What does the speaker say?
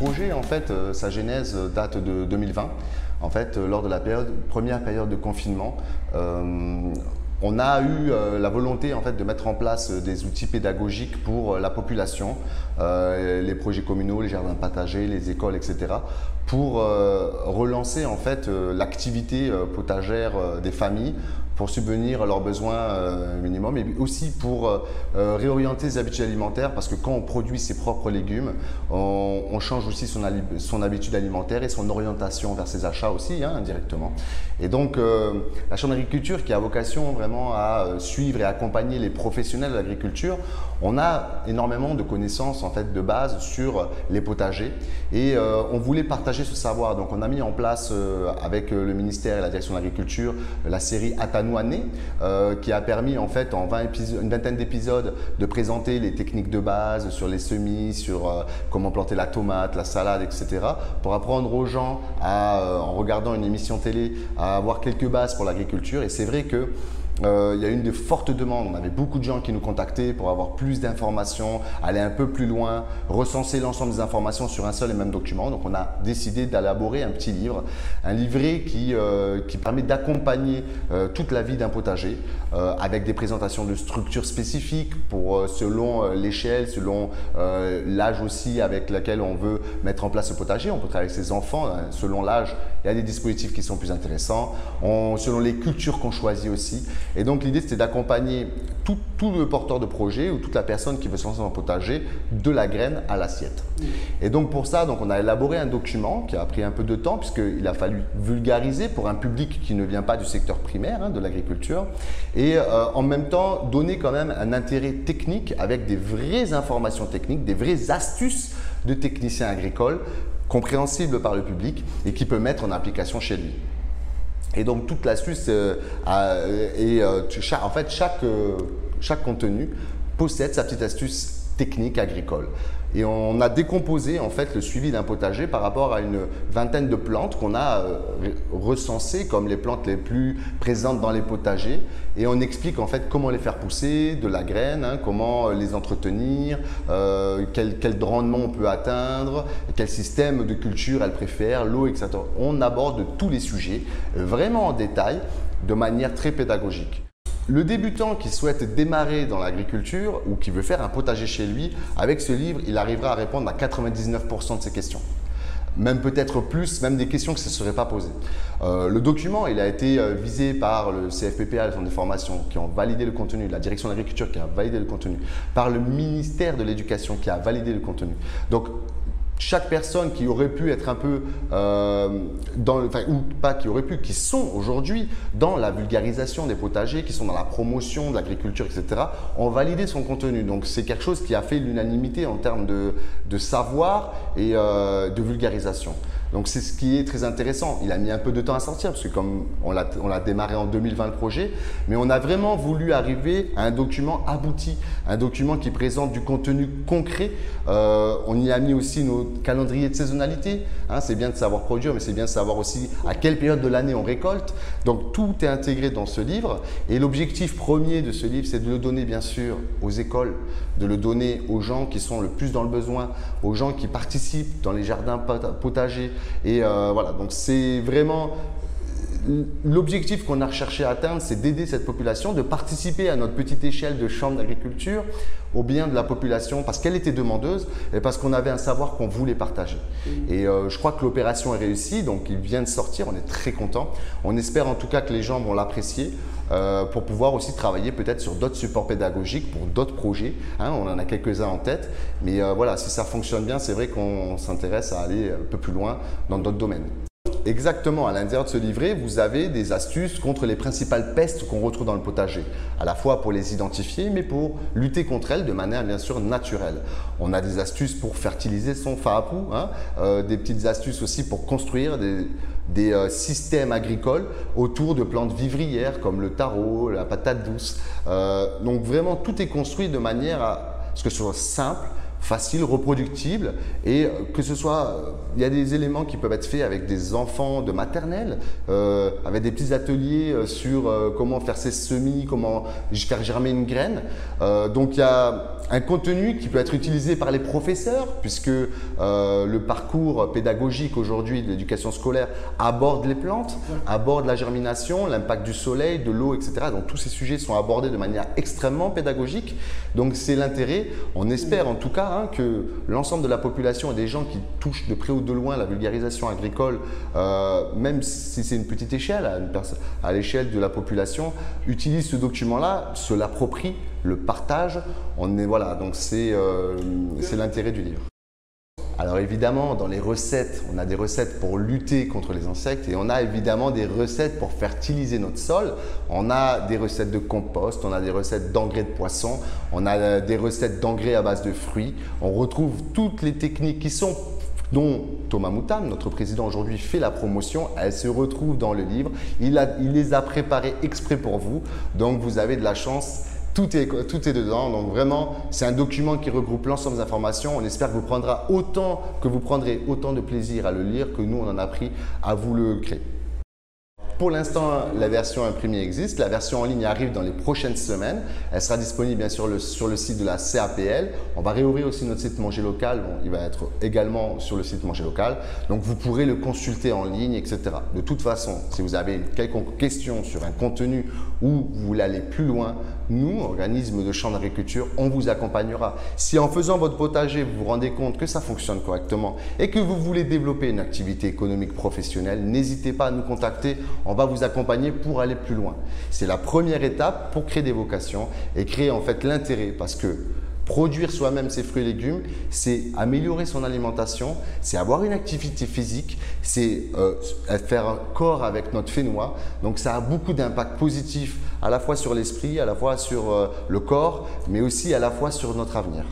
projet, en fait, sa genèse date de 2020. En fait, lors de la première période de confinement, on a eu la volonté en fait, de mettre en place des outils pédagogiques pour la population, les projets communaux, les jardins partagés, les écoles, etc. pour relancer en fait, l'activité potagère des familles, pour subvenir à leurs besoins minimum, et aussi pour réorienter les habitudes alimentaires, parce que quand on produit ses propres légumes, on change aussi son habitude alimentaire et son orientation vers ses achats aussi, hein, indirectement. Et donc, la Chambre d'agriculture, qui a vocation vraiment à suivre et accompagner les professionnels de l'agriculture, on a énormément de connaissances en fait, de base sur les potagers, et on voulait partager ce savoir. Donc, on a mis en place avec le ministère et la direction de l'agriculture la série Atanou Année, qui a permis en fait en une vingtaine d'épisodes de présenter les techniques de base sur les semis, sur comment planter la tomate, la salade, etc. pour apprendre aux gens en regardant une émission télé à avoir quelques bases pour l'agriculture. Et c'est vrai que il y a eu une de fortes demandes. On avait beaucoup de gens qui nous contactaient pour avoir plus d'informations, aller un peu plus loin, recenser l'ensemble des informations sur un seul et même document. Donc on a décidé d'élaborer un petit livre, un livret qui permet d'accompagner toute la vie d'un potager avec des présentations de structures spécifiques selon l'échelle, selon l'âge aussi avec lequel on veut mettre en place ce potager. On peut travailler avec ses enfants, selon l'âge, il y a des dispositifs qui sont plus intéressants, selon les cultures qu'on choisit aussi. Et donc l'idée c'était d'accompagner tout le porteur de projet ou toute la personne qui veut se lancer dans le potager de la graine à l'assiette. Et donc pour ça, on a élaboré un document qui a pris un peu de temps puisqu'il a fallu vulgariser pour un public qui ne vient pas du secteur primaire de l'agriculture et en même temps donner quand même un intérêt technique avec des vraies informations techniques, des vraies astuces de techniciens agricoles compréhensibles par le public et qui peut mettre en application chez lui. Et donc toute l'astuce, en fait chaque contenu possède sa petite astuce technique agricole. Et on a décomposé en fait le suivi d'un potager par rapport à une vingtaine de plantes qu'on a recensées comme les plantes les plus présentes dans les potagers. Et on explique en fait comment les faire pousser de la graine, comment les entretenir, quel rendement on peut atteindre, quel système de culture elles préfèrent, l'eau, etc. On aborde tous les sujets vraiment en détail de manière très pédagogique. Le débutant qui souhaite démarrer dans l'agriculture ou qui veut faire un potager chez lui, avec ce livre, il arrivera à répondre à 99% de ses questions. Même peut-être plus, même des questions que ça ne serait pas posées. Le document, il a été visé par le CFPPA, le Centre de formation, qui ont validé le contenu, la direction de l'agriculture qui a validé le contenu, par le ministère de l'Éducation qui a validé le contenu. Donc, chaque personne qui aurait pu être un peu, ou pas qui aurait pu, qui sont aujourd'hui dans la vulgarisation des potagers, qui sont dans la promotion de l'agriculture, etc., ont validé son contenu. Donc c'est quelque chose qui a fait l'unanimité en termes de savoir et de vulgarisation. Donc c'est ce qui est très intéressant. Il a mis un peu de temps à sortir parce que comme on l'a démarré en 2020 le projet, mais on a vraiment voulu arriver à un document abouti, un document qui présente du contenu concret. On y a mis aussi nos calendriers de saisonnalité. C'est bien de savoir produire, mais c'est bien de savoir aussi à quelle période de l'année on récolte. Donc tout est intégré dans ce livre. Et l'objectif premier de ce livre, c'est de le donner bien sûr aux écoles, de le donner aux gens qui sont le plus dans le besoin, aux gens qui participent dans les jardins potagers. Et voilà, donc c'est vraiment l'objectif qu'on a recherché à atteindre, c'est d'aider cette population, de participer à notre petite échelle de chambre d'agriculture au bien de la population parce qu'elle était demandeuse et parce qu'on avait un savoir qu'on voulait partager. Et je crois que l'opération est réussie, donc il vient de sortir, on est très content. On espère en tout cas que les gens vont l'apprécier pour pouvoir aussi travailler peut-être sur d'autres supports pédagogiques pour d'autres projets. On en a quelques-uns en tête, mais voilà, si ça fonctionne bien, c'est vrai qu'on s'intéresse à aller un peu plus loin dans d'autres domaines. Exactement, à l'intérieur de ce livret, vous avez des astuces contre les principales pestes qu'on retrouve dans le potager, à la fois pour les identifier, mais pour lutter contre elles de manière bien sûr naturelle. On a des astuces pour fertiliser son fapou, des petites astuces aussi pour construire des systèmes agricoles autour de plantes vivrières comme le taro, la patate douce. Donc vraiment, tout est construit de manière à ce que ce soit simple, facile, reproductible et que ce soit, il y a des éléments qui peuvent être faits avec des enfants de maternelle, avec des petits ateliers sur comment faire ses semis, comment faire germer une graine. Donc il y a un contenu qui peut être utilisé par les professeurs puisque le parcours pédagogique aujourd'hui de l'éducation scolaire aborde les plantes, aborde la germination, l'impact du soleil, de l'eau, etc. Donc tous ces sujets sont abordés de manière extrêmement pédagogique. Donc c'est l'intérêt, on espère en tout cas que l'ensemble de la population et des gens qui touchent de près ou de loin la vulgarisation agricole, même si c'est une petite échelle, à l'échelle de la population, utilisent ce document-là, se l'approprient, le partagent. Voilà, donc c'est l'intérêt du livre. Alors évidemment, dans les recettes, on a des recettes pour lutter contre les insectes et on a évidemment des recettes pour fertiliser notre sol. On a des recettes de compost, on a des recettes d'engrais de poisson, on a des recettes d'engrais à base de fruits. On retrouve toutes les techniques dont Thomas Moutam, notre président aujourd'hui, fait la promotion. Elles se retrouvent dans le livre. Il les a préparées exprès pour vous. Donc vous avez de la chance. Tout est dedans, donc vraiment c'est un document qui regroupe l'ensemble des informations. On espère que vous prendrez autant de plaisir à le lire que nous on en a pris à vous le créer. Pour l'instant, la version imprimée existe. La version en ligne arrive dans les prochaines semaines. Elle sera disponible bien sûr sur le site de la CAPL. On va réouvrir aussi notre site Manger Local. Bon, il va être également sur le site Manger Local. Donc, vous pourrez le consulter en ligne, etc. De toute façon, si vous avez une quelconque question sur un contenu ou vous voulez aller plus loin, nous, organisme de champs d'agriculture, on vous accompagnera. Si en faisant votre potager, vous vous rendez compte que ça fonctionne correctement et que vous voulez développer une activité économique professionnelle, n'hésitez pas à nous contacter. On va vous accompagner pour aller plus loin. C'est la première étape pour créer des vocations et créer en fait l'intérêt parce que produire soi-même ses fruits et légumes, c'est améliorer son alimentation, c'est avoir une activité physique, c'est faire un corps avec notre fénois. Donc ça a beaucoup d'impact positif à la fois sur l'esprit, à la fois sur le corps, mais aussi à la fois sur notre avenir.